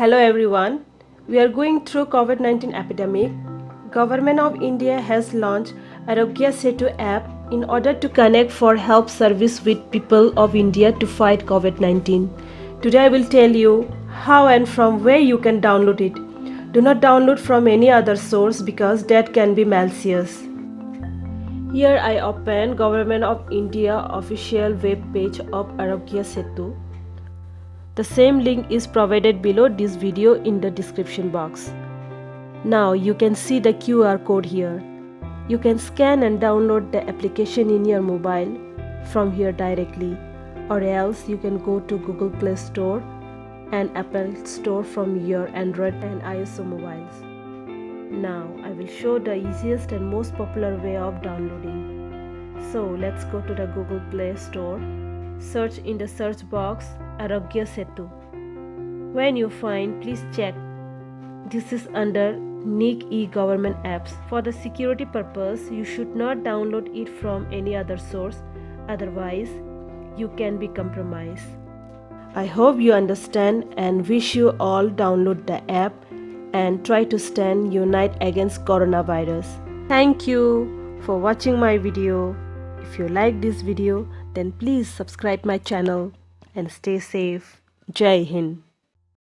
Hello everyone. We are going through COVID-19 epidemic. Government of India has launched Aarogya Setu app in order to connect for help service with people of India to fight COVID-19. Today I will tell you how and from where you can download it. Do not download from any other source because that can be malicious. Here I open Government of India official web page of Aarogya Setu. The same link is provided below this video in the description box. Now you can see the QR code here. You can scan and download the application in your mobile from here directly, or else you can go to Google Play Store and Apple Store from your Android and iOS mobiles. Now I will show the easiest and most popular way of downloading. So let's go to the Google Play Store. Search in the search box Arogya Setu. When you find, please check. This is under NIC e-government apps. For the security purpose, you should not download it from any other source. Otherwise, you can be compromised. I hope you understand and wish you all download the app and try to stand unite against coronavirus. Thank you for watching my video. If you like this video, then please subscribe my channel and stay safe. Jai Hind.